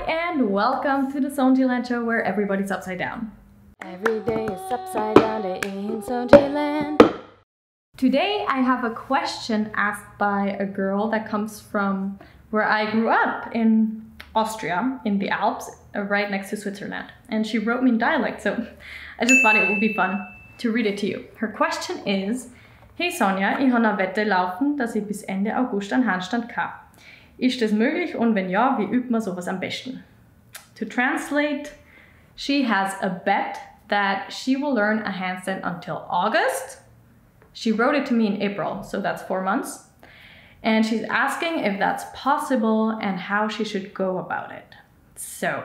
and welcome to the Soundschi show where everybody's upside down. Every day is upside down day in Soundschi. Today I have a question asked by a girl that comes from where I grew up in Austria, in the Alps, right next to Switzerland. And she wrote me in dialect, so I just thought it would be fun to read it to you. Her question is: Hey Sonja, ich habe eine Wette laufen, dass ich bis Ende August einen Handstand kann. Ist das möglich und wenn ja, wie übt man sowas am besten? To translate, she has a bet that she will learn a handstand until August. She wrote it to me in April, so that's 4 months. And she's asking if that's possible and how she should go about it. So,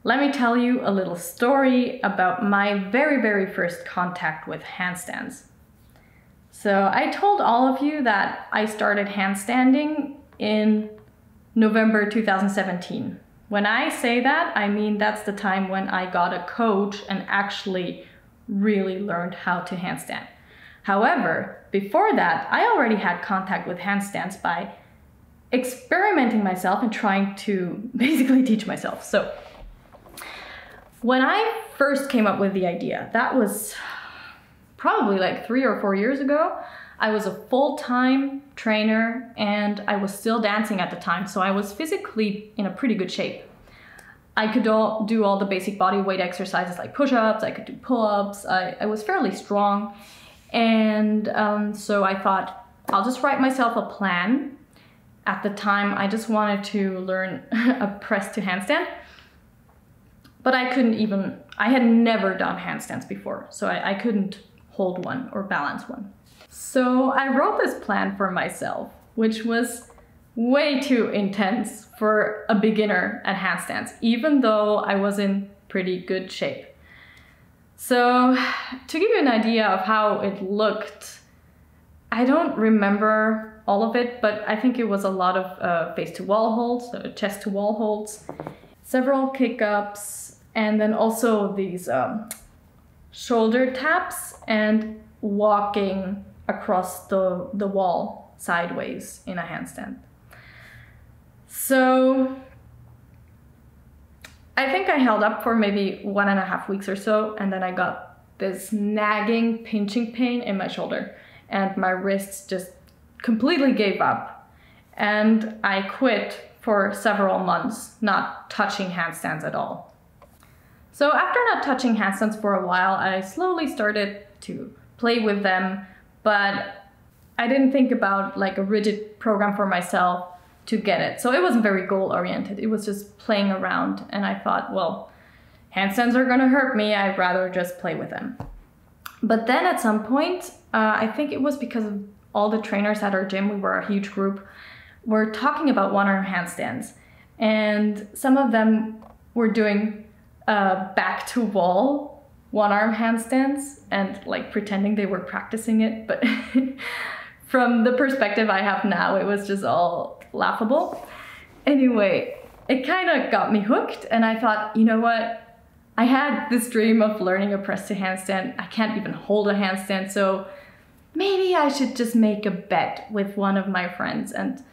let me tell you a little story about my very first contact with handstands. So I told all of you that I started handstanding in November 2017. When I say that, I mean that's the time when I got a coach and actually really learned how to handstand. However, before that, I already had contact with handstands by experimenting myself and trying to basically teach myself. So when I first came up with the idea, that was probably like 3 or 4 years ago. I was a full-time trainer and I was still dancing at the time, so I was physically in a pretty good shape. I could do all the basic body weight exercises like push-ups, I could do pull-ups, I was fairly strong. And so I thought, I'll just write myself a plan. At the time, I just wanted to learn a press to handstand. But I had never done handstands before, so I couldn't hold one or balance one. So I wrote this plan for myself, which was way too intense for a beginner at handstands, even though I was in pretty good shape. So to give you an idea of how it looked, I don't remember all of it, but I think it was a lot of face-to-wall holds, so chest-to-wall holds, several kick-ups, and then also these shoulder taps and walking across the wall sideways in a handstand. So I think I held up for maybe 1.5 weeks or so, and then I got this nagging pinching pain in my shoulder and my wrists just completely gave up. And I quit for several months, not touching handstands at all. So after not touching handstands for a while, I slowly started to play with them, but I didn't think about like a rigid program for myself to get it. So it wasn't very goal-oriented. It was just playing around, and I thought, well, handstands are gonna hurt me, I'd rather just play with them. But then at some point, I think it was because of all the trainers at our gym, we were a huge group, were talking about one-arm handstands. And some of them were doing back-to-wall one-arm handstands and like pretending they were practicing it. But from the perspective I have now, it was just all laughable. Anyway, it kind of got me hooked, and I thought, you know what? I had this dream of learning a press to handstand. I can't even hold a handstand, so maybe I should just make a bet with one of my friends, and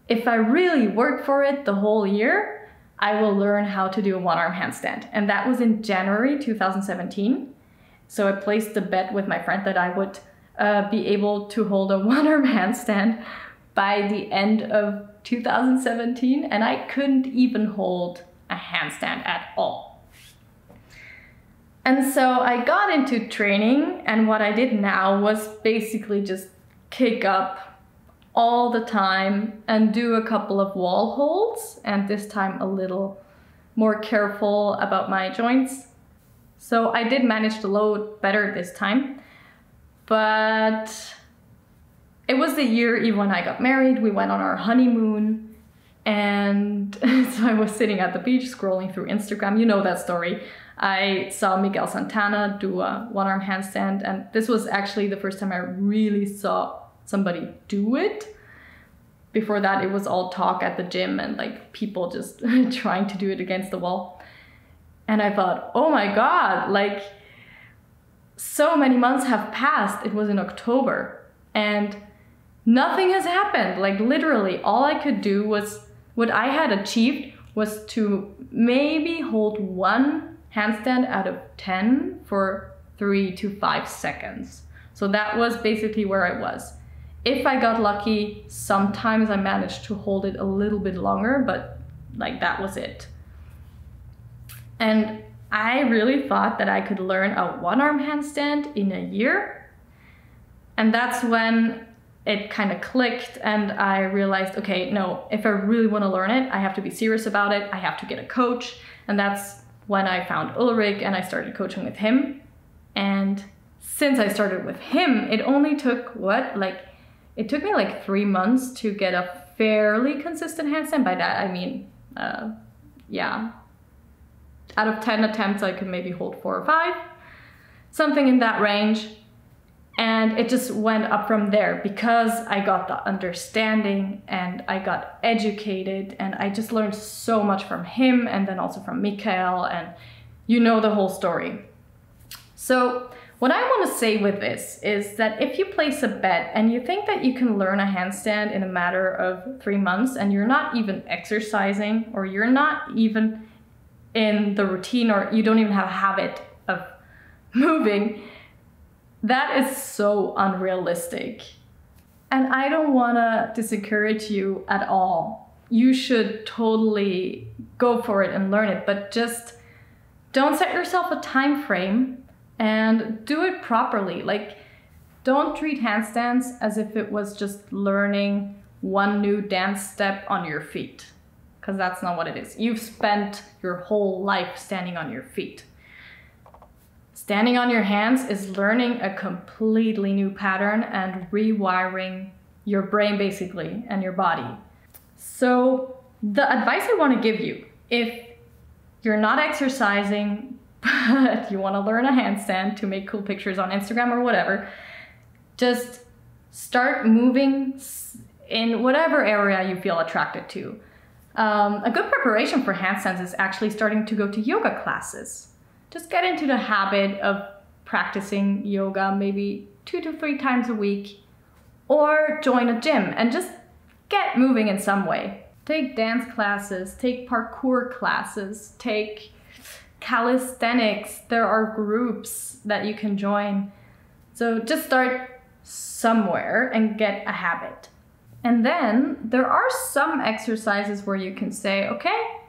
if I really work for it the whole year, I will learn how to do a one-arm handstand. And that was in January 2017. So I placed the bet with my friend that I would be able to hold a one-arm handstand by the end of 2017, and I couldn't even hold a handstand at all. And so I got into training, and what I did now was basically just kick up all the time and do a couple of wall holds, and this time a little more careful about my joints. So I did manage to load better this time, but it was the year even when I got married. We went on our honeymoon, and so I was sitting at the beach scrolling through Instagram. You know that story. I saw Miguel Santana do a one-arm handstand, and this was actually the first time I really saw somebody do it. Before that, it was all talk at the gym and like people just trying to do it against the wall. And I thought, oh my God, like so many months have passed. It was in October and nothing has happened. Like literally all I could do was what I had achieved was to maybe hold one handstand out of 10 for 3 to 5 seconds. So that was basically where I was. If I got lucky, sometimes I managed to hold it a little bit longer, but like that was it. And I really thought that I could learn a one-arm handstand in a year. And that's when it kind of clicked and I realized, okay, no, if I really want to learn it, I have to be serious about it. I have to get a coach. And that's when I found Ulrich and I started coaching with him. And since I started with him, it only took it took me like 3 months to get a fairly consistent handstand. By that, I mean, yeah. Out of 10 attempts, I could maybe hold 4 or 5, something in that range. And it just went up from there because I got the understanding and I got educated and I just learned so much from him and then also from Mikael, and you know the whole story. So what I want to say with this is that if you place a bet and you think that you can learn a handstand in a matter of 3 months and you're not even exercising or you're not even in the routine or you don't even have a habit of moving, that is so unrealistic. And I don't want to discourage you at all. You should totally go for it and learn it, but just don't set yourself a time frame and do it properly. Like, don't treat handstands as if it was just learning one new dance step on your feet, because that's not what it is. You've spent your whole life standing on your feet. Standing on your hands is learning a completely new pattern and rewiring your brain basically and your body. So the advice I want to give you, if you're not exercising but you want to learn a handstand to make cool pictures on Instagram or whatever, just start moving in whatever area you feel attracted to. A good preparation for handstands is actually starting to go to yoga classes. Just get into the habit of practicing yoga maybe 2 to 3 times a week, or join a gym and just get moving in some way. Take dance classes, take parkour classes, take calisthenics. There are groups that you can join. So just start somewhere and get a habit. And then there are some exercises where you can say, okay,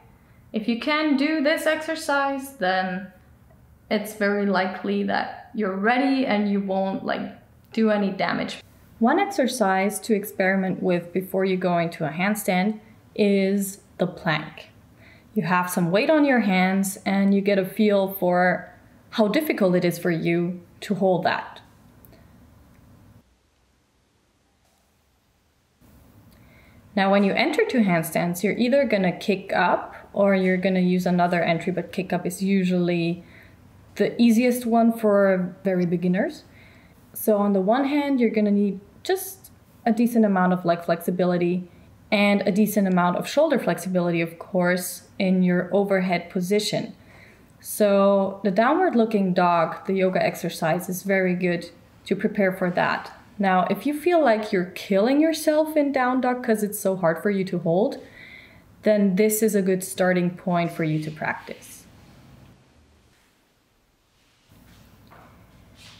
if you can do this exercise, then it's very likely that you're ready and you won't do any damage. One exercise to experiment with before you go into a handstand is the plank. You have some weight on your hands and you get a feel for how difficult it is for you to hold that. Now, when you enter to handstands, you're either gonna kick up or you're gonna use another entry, but kick up is usually the easiest one for very beginners. So on the one hand, you're gonna need just a decent amount of leg flexibility and a decent amount of shoulder flexibility, of course, in your overhead position. So the downward looking dog, the yoga exercise, is very good to prepare for that. Now, if you feel like you're killing yourself in down dog because it's so hard for you to hold, then this is a good starting point for you to practice.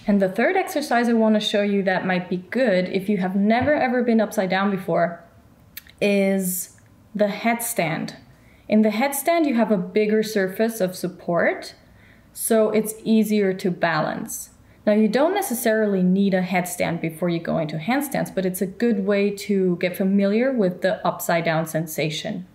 And the third exercise I want to show you that might be good if you have never ever been upside down before is the headstand. In the headstand, you have a bigger surface of support, so it's easier to balance. Now, you don't necessarily need a headstand before you go into handstands, but it's a good way to get familiar with the upside down sensation.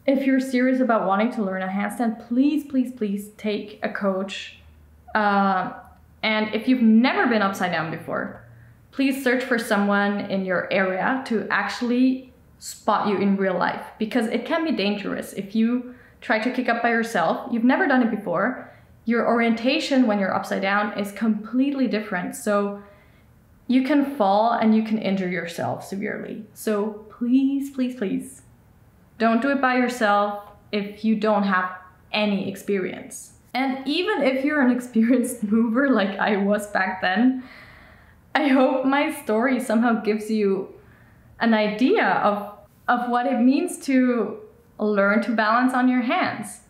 If you're serious about wanting to learn a handstand, please, please, please take a coach. And if you've never been upside down before, please search for someone in your area to actually spot you in real life, because it can be dangerous. If you try to kick up by yourself, you've never done it before, your orientation when you're upside down is completely different. So you can fall and you can injure yourself severely. So please, please, please, don't do it by yourself if you don't have any experience. And even if you're an experienced mover like I was back then, I hope my story somehow gives you an idea of what it means to learn to balance on your hands.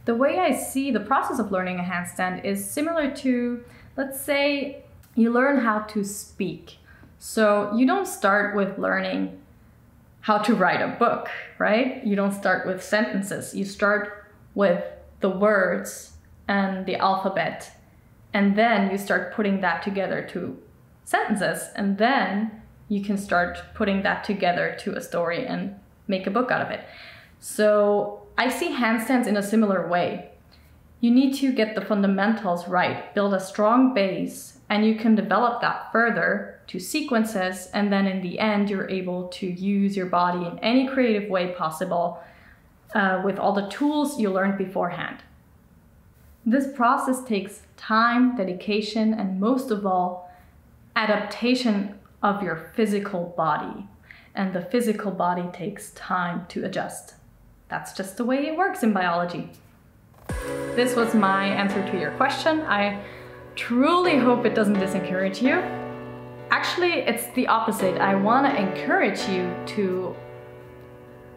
The way I see the process of learning a handstand is similar to, let's say, you learn how to speak. So you don't start with learning how to write a book, right? You don't start with sentences. You start with the words and the alphabet, and then you start putting that together to sentences, and then you can start putting that together to a story and make a book out of it. So I see handstands in a similar way. You need to get the fundamentals right, build a strong base, and you can develop that further to sequences, and then in the end you're able to use your body in any creative way possible with all the tools you learned beforehand. This process takes time, dedication, and most of all, adaptation of your physical body. And the physical body takes time to adjust. That's just the way it works in biology. This was my answer to your question. I truly hope it doesn't disencourage you. Actually, it's the opposite. I want to encourage you to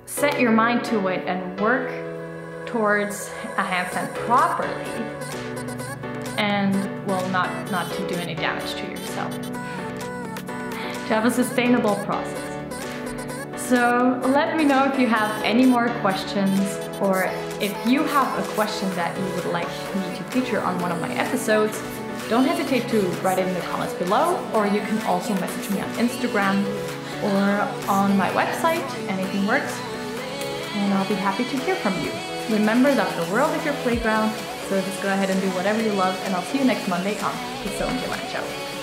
set your mind to it and work towards a handstand properly, and well, not to do any damage to yourself. To have a sustainable process. So let me know if you have any more questions, or if you have a question that you would like me to feature on one of my episodes. Don't hesitate to write it in the comments below, or you can also message me on Instagram or on my website. Anything works, and I'll be happy to hear from you. Remember that the world is your playground, so just go ahead and do whatever you love, and I'll see you next Monday on the Soundschi Show.